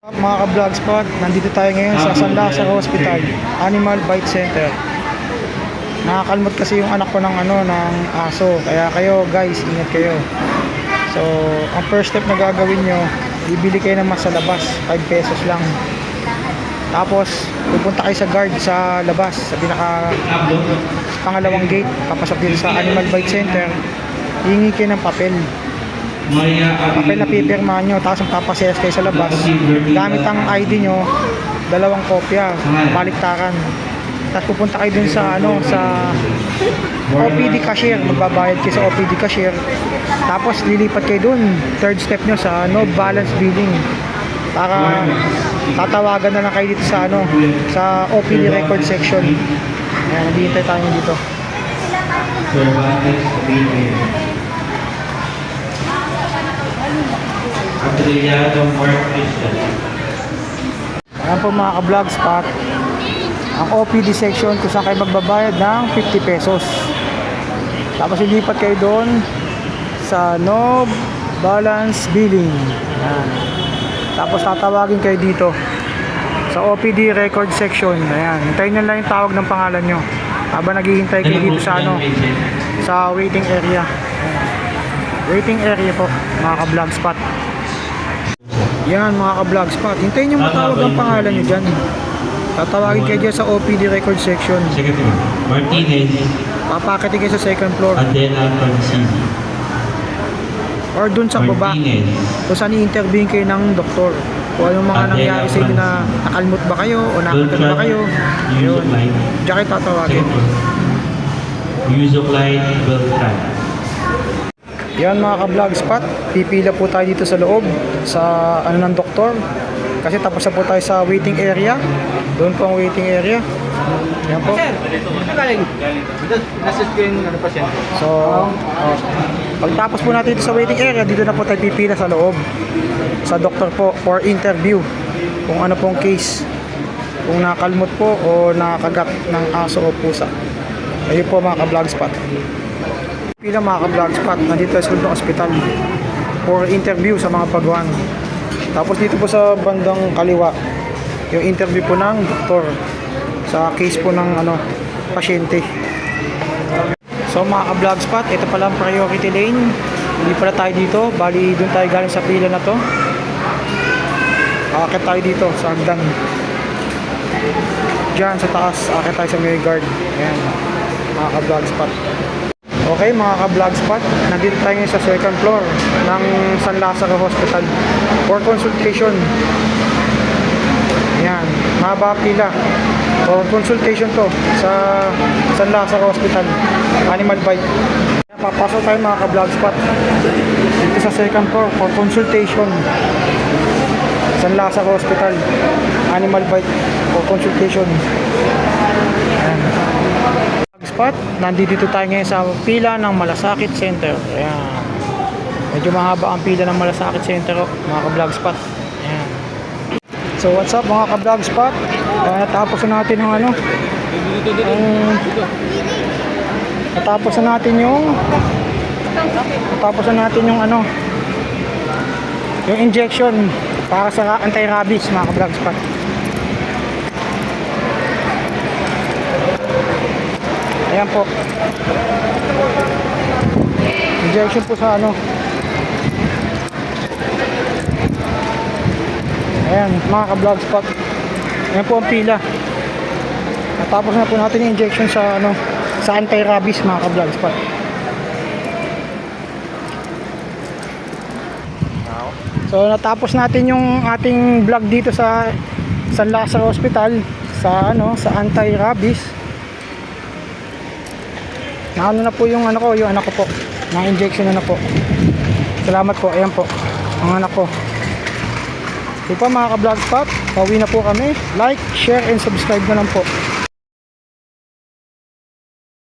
Mga ka-vlogspot, nandito tayo ngayon sa San Lazaro Hospital, Animal Bite Center. Nakakalmot kasi yung anak ko ng aso, kaya kayo guys, ingat kayo. So, ang first step na gagawin nyo, bibili kayo ng mas sa labas, 5 pesos lang. Tapos, pupunta kayo sa guard sa labas, sa pangalawang gate, papasok dito sa Animal Bite Center, hihingi kayo ng papel na pipirmahan nyo, tapos papasayas kayo sa labas gamit ang ID nyo, 2 kopya, baliktaran. Tapos pupunta kayo dun sa sa OPD cashier, magbabayad kayo sa OPD cashier, tapos lilipat kayo dun, third step nyo sa no balance billing, para tatawagan na lang kayo dito sa sa OPD record section. Ayan, naghihintay tayo dito. Ayan po mga ka-vlogspot, ang OPD section kung saan kayo magbabayad ng 50 pesos. Tapos ilipat kayo doon sa no balance billing. Ayan. Tapos tatawagin kayo dito sa OPD record section. Ayan, hintayin nyo lang yung tawag ng pangalan nyo habang naghihintay kayo dito sa sa waiting area. Ayan. Waiting area po mga ka-vlogspot. Yan mga ka-vlogspot, hintayin nyo matawag ang pangalan nyo dyan. Tatawagin kayo dyan sa OPD record section. Martinez. Papakitin kayo sa second floor. Adela Francini. Or dun sa baba, kung saan i-interview kayo ng doktor. Kung anong mga nangyari sa inyo, na nakalmot ba kayo o nakakita ba kayo. Yun, dyan kayo tatawagin. Usually Beltran. Yan mga ka-vlogspot, pipila po tayo dito sa loob sa ng doktor, kasi tapos na po tayo sa waiting area. Doon po ang waiting area. Yan po. So, pagtapos po natin dito sa waiting area, dito na po tayo pipila sa loob sa doktor po for interview kung ano pong case, kung nakalmot po o nakagat ng aso o pusa. Ayun po mga ka-vlogspot. Pila mga ka-vlogspot, nandito sa Sultong Hospital for interview sa mga baguhan. Tapos dito po sa bandang kaliwa, yung interview po ng doktor sa case po ng pasyente. So mga ka-vlogspot, ito pala ang priority lane. Hindi pala tayo dito, bali doon tayo galing sa pila na to. Akit tayo dito sa hagdan. Diyan sa taas, akit tayo sa may guard. Ayan, mga ka-vlogspot. Okay mga ka-vlogspot, nandito tayo ngayon sa second floor ng San Lazaro Hospital for consultation. Ayan, mahaba pila for consultation to sa San Lazaro Hospital, Animal Bite. Papasok tayo mga ka-vlogspot dito sa second floor for consultation, San Lazaro Hospital, Animal Bite for consultation. Ayan. Spot, nandito tayo ngayon sa pila ng Malasakit Center. Ayan. Medyo mahaba ang pila ng Malasakit Center, mga ka-vlogspot. Ayan. So what's up mga ka-vlogspot? Natapos na natin yung natapos na natin yung yung injection para sa anti-rabies mga ka-vlogspot. Ayan po, injection po sa ayan mga ka-vlogspot. Ayan po ang pila. Natapos na po natin yung injection sa sa anti-rabies mga ka-vlogspot. So natapos natin yung ating vlog dito sa San Lazaro Hospital sa sa anti-rabies. Na po yung yung anak ko po. Na-injection na po. Salamat po. Ayan po. Ang anak ko. Ito pa mga ka-vlogspot. Pauwi na po kami. Like, share, and subscribe na lang po.